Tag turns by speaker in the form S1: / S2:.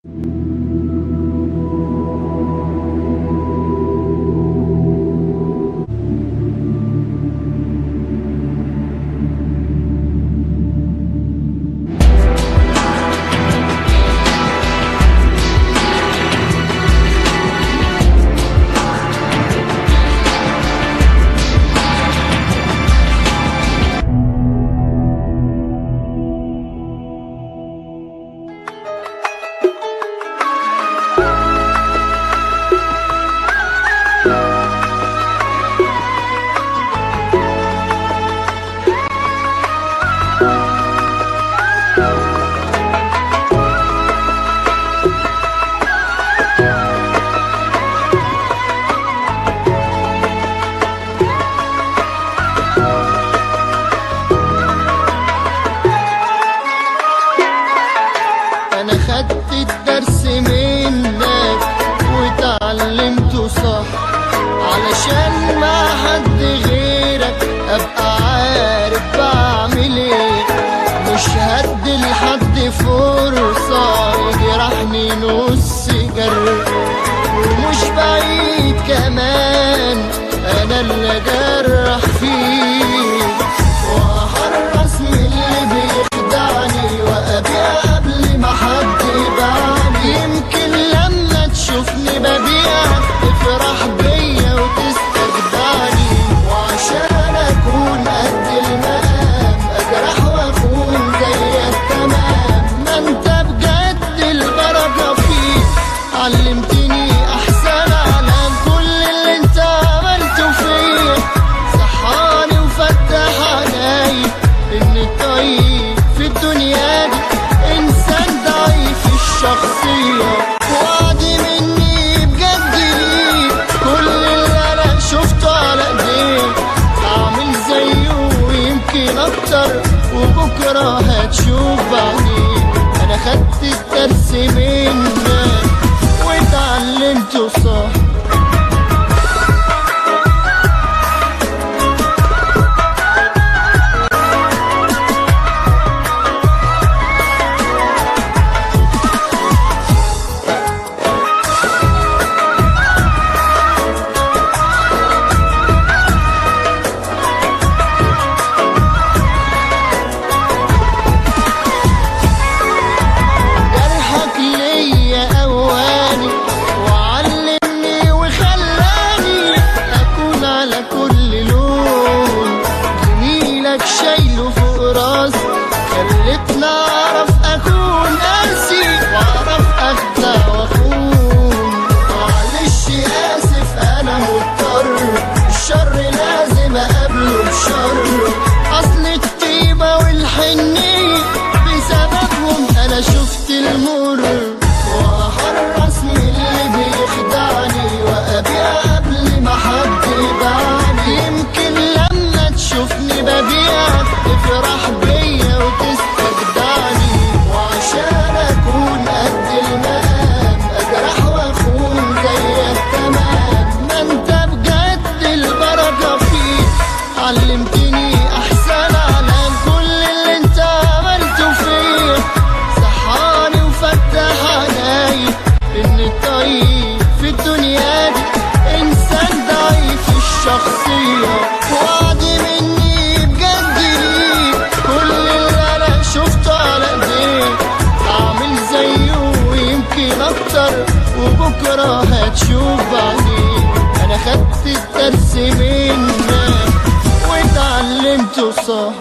S1: انا خدت الدرس منك وتعلمته صح، علشان ما حد غيرك ابقى عارف بعمل ايه. مش هدي لحد فرصة يجرحني نص جر، ومش بعيد كمان انا اللي جرح فيه، وهحرص من اللي بيخدعني وابيع قبل ما حد يبيعني. يمكن لما تشوفني ببيع تفرح بيا وتستجدعني، وعشان اكون قد المقام اجرح واكون زيك تمام. ما انت بجد البركة فيك، علمتني احسن علام. كل اللي انت عملته فيا صحاني وفتح عيني ان الطيب في الدنيا دي انسان ضعيف الشخصية. وعدي مني بجد ليك، كل اللي انا شفته على ايديك اعمل زيه ويمكن اكتر، وبكرة هتشوف بعدين. انا خدت الدرس منك واتعلمته صح. شايله فوق راسي خلتني اعرف اكون قاسي واعرف اخدع واخون. معلش اسف انا مضطر، الشر لازم اقابله بشر. اصل الطيبة والحنية بسببهم انا شفت المر، وهحرص من اللي بيخدعني وابيع قبل ما حد يبيعني. يمكن لما تشوفني ببيع تفرح بيا وتستجدعني، وعشان اكون قد المقام اجرح واكون زيك تمام. ما انت بجد البركة فيك، علمتني احسن علام. كل اللي انت عملته فيا صحاني وفتح عيني ان الطيب في الدنيا دي انسان ضعيف الشخصية. وعدي مني بجد ليك، كل اللي انا شفته على ايديك اعمل زيه ويمكن اكتر، وبكرة هتشوف بعدين. انا خدت الدرس منك واتعلمته صح.